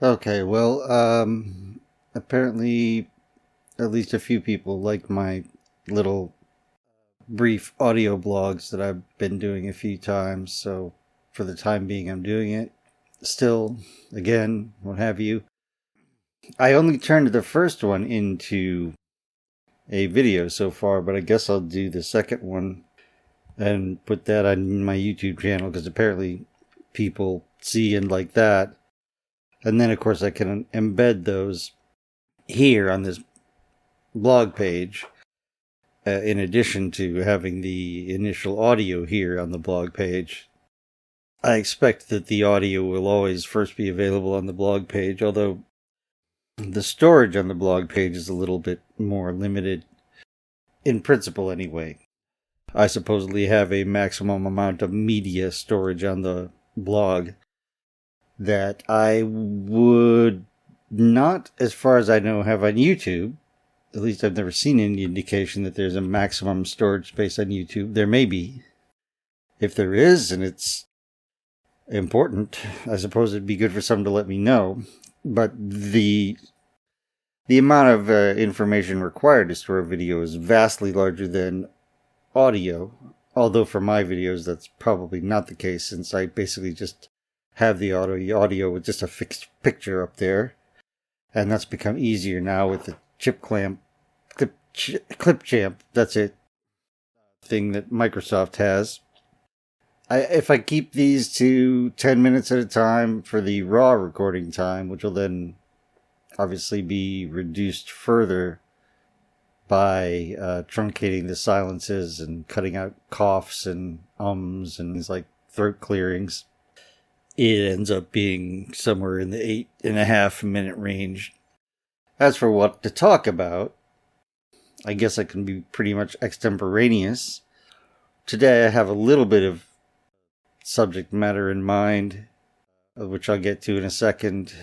Okay, well, apparently at least a few people like my little brief audio blogs that I've been doing a few times, so for the time being I'm doing it. Still, again, what have you. I only turned the first one into a video so far, but I guess I'll do the second one and put that on my YouTube channel because apparently people see and like that. And then, of course, I can embed those here on this blog page, in addition to having the initial audio here on the blog page. I expect that the audio will always first be available on the blog page, although the storage on the blog page is a little bit more limited, in principle anyway. I supposedly have a maximum amount of media storage on the blog that I would not, as far as I know, have on YouTube. At least I've never seen any indication that there's a maximum storage space on YouTube. There may be. If there is, and it's important, I suppose it'd be good for someone to let me know. But the amount of information required to store a video is vastly larger than audio. Although for my videos, that's probably not the case, since I basically just have the audio with just a fixed picture up there. And that's become easier now with the clip champ, that's it, thing that Microsoft has. If I keep these to 10 minutes at a time for the raw recording time, which will then obviously be reduced further by truncating the silences and cutting out coughs and ums and things like throat clearings, it ends up being somewhere in the 8.5 minute range. As for what to talk about, I guess I can be pretty much extemporaneous. Today I have a little bit of subject matter in mind, which I'll get to in a second.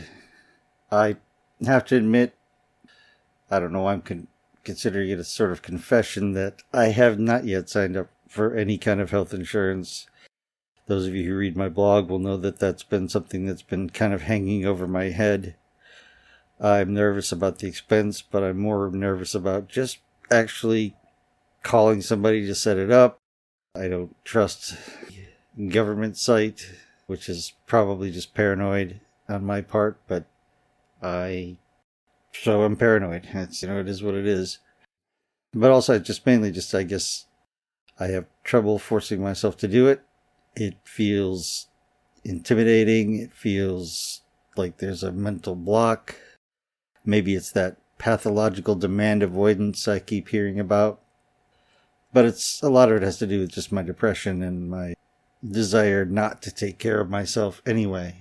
I have to admit, I don't know, I'm considering it a sort of confession that I have not yet signed up for any kind of health insurance. Those of you who read my blog will know that that's been something that's been kind of hanging over my head. I'm nervous about the expense, but I'm more nervous about just actually calling somebody to set it up. I don't trust government site, which is probably just paranoid on my part, but I'm paranoid. It's, it is what it is. But also I guess I have trouble forcing myself to do it. It feels intimidating. It feels like there's a mental block. Maybe it's that pathological demand avoidance I keep hearing about. But a lot of it has to do with just my depression and my desire not to take care of myself anyway,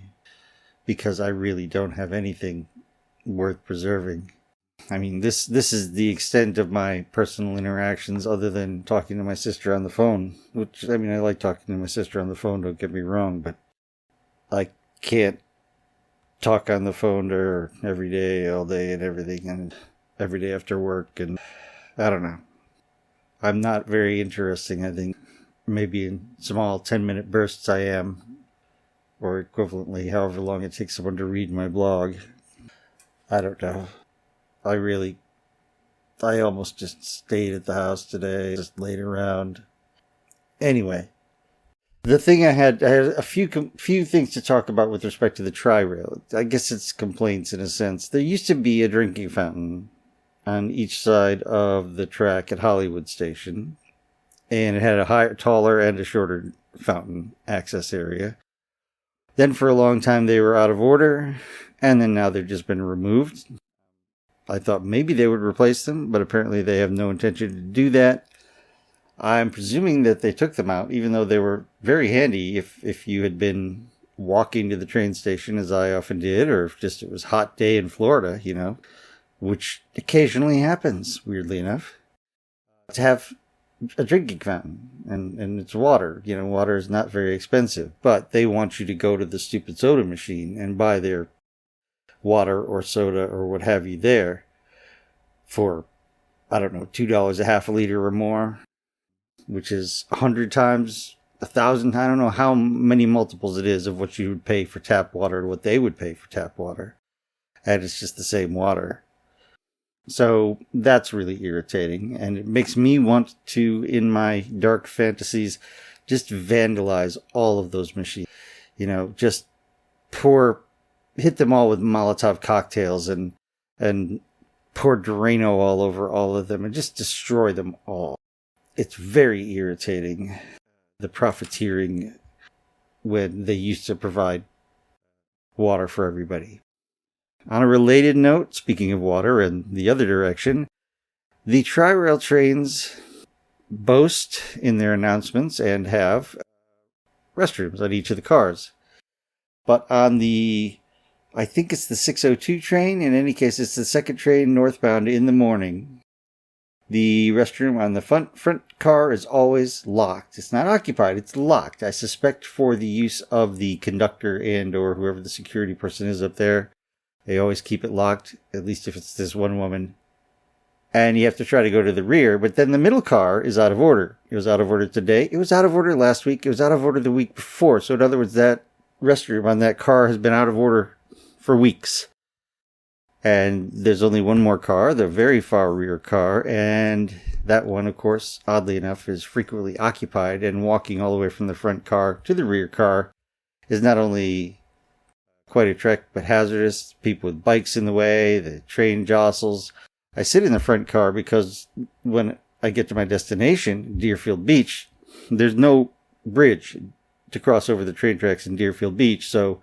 because I really don't have anything worth preserving. I mean, this is the extent of my personal interactions, other than talking to my sister on the phone, which, I mean, I like talking to my sister on the phone, don't get me wrong, but I can't talk on the phone to her every day, all day and everything, and every day after work, and I don't know. I'm not very interesting, I think. Maybe in small 10-minute bursts I am, or equivalently however long it takes someone to read my blog. I don't know. I almost just stayed at the house today, just laid around. Anyway, the thing I had a few things to talk about with respect to the tri-rail. I guess it's complaints in a sense. There used to be a drinking fountain on each side of the track at Hollywood Station, and it had a taller and a shorter fountain access area. Then for a long time they were out of order, and then now they've just been removed. I thought maybe they would replace them, but apparently they have no intention to do that. I'm presuming that they took them out, even though they were very handy if you had been walking to the train station, as I often did, or if just it was a hot day in Florida, which occasionally happens, weirdly enough, to have a drinking fountain, and it's water. Water is not very expensive, but they want you to go to the stupid soda machine and buy their water or soda or what have you there for, I don't know, $2 a half a liter or more, which is 100 times, 1,000, I don't know how many multiples it is of what you would pay for tap water or what they would pay for tap water. and it's just the same water. So that's really irritating, and it makes me want to, in my dark fantasies, just vandalize all of those machines. Just hit them all with Molotov cocktails and pour Drano all over all of them and just destroy them all. It's very irritating, the profiteering when they used to provide water for everybody. On a related note, speaking of water and the other direction, the Tri-Rail trains boast in their announcements and have restrooms on each of the cars. But on I think it's the 602 train, in any case it's the second train northbound in the morning, the restroom on the front car is always locked. It's not occupied, it's locked. I suspect for the use of the conductor and or whoever the security person is up there. They always keep it locked, at least if it's this one woman. And you have to try to go to the rear, but then the middle car is out of order. It was out of order today. It was out of order last week. It was out of order the week before. So in other words, that restroom on that car has been out of order for weeks. And there's only one more car, the very far rear car, and that one, of course, oddly enough, is frequently occupied, and walking all the way from the front car to the rear car is not only quite a trek, but hazardous. People with bikes in the way, the train jostles. I sit in the front car because when I get to my destination, Deerfield Beach, there's no bridge to cross over the train tracks in Deerfield Beach, so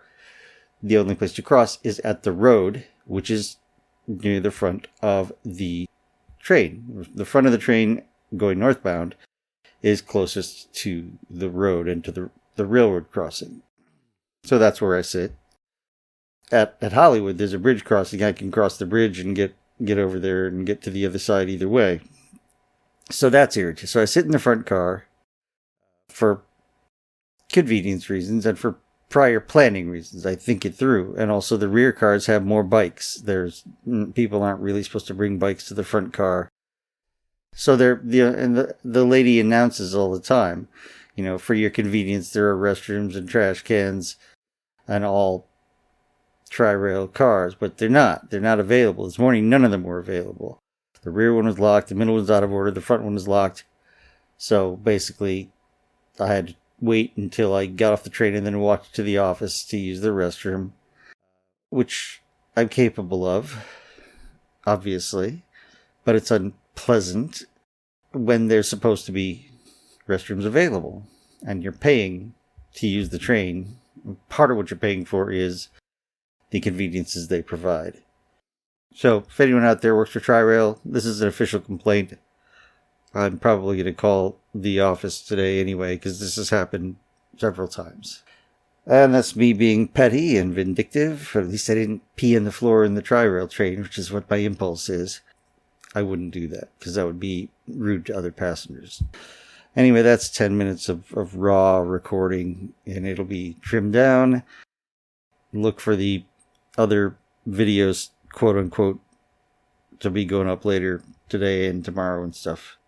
the only place to cross is at the road, which is near the front of the train. The front of the train going northbound is closest to the road and to the railroad crossing. So that's where I sit. At Hollywood, there's a bridge crossing. I can cross the bridge and get over there and get to the other side either way. So that's irritating. So I sit in the front car for convenience reasons and for prior planning reasons. I think it through. And also the rear cars have more bikes. People aren't really supposed to bring bikes to the front car. So the lady announces all the time, for your convenience, there are restrooms and trash cans and all Tri-Rail cars, but they're not available. This morning, none of them were available. The rear one was locked, the middle one's out of order, the front one was locked. So basically, I had to wait until I got off the train and then walked to the office to use the restroom, which I'm capable of, obviously, but it's unpleasant when there's supposed to be restrooms available and you're paying to use the train. Part of what you're paying for is the conveniences they provide. So, if anyone out there works for Tri-Rail, this is an official complaint. I'm probably going to call the office today anyway, because this has happened several times. And that's me being petty and vindictive. Or at least I didn't pee on the floor in the Tri-Rail train, which is what my impulse is. I wouldn't do that, because that would be rude to other passengers. Anyway, that's 10 minutes of raw recording, and it'll be trimmed down. Look for the other videos, quote unquote, to be going up later today and tomorrow and stuff.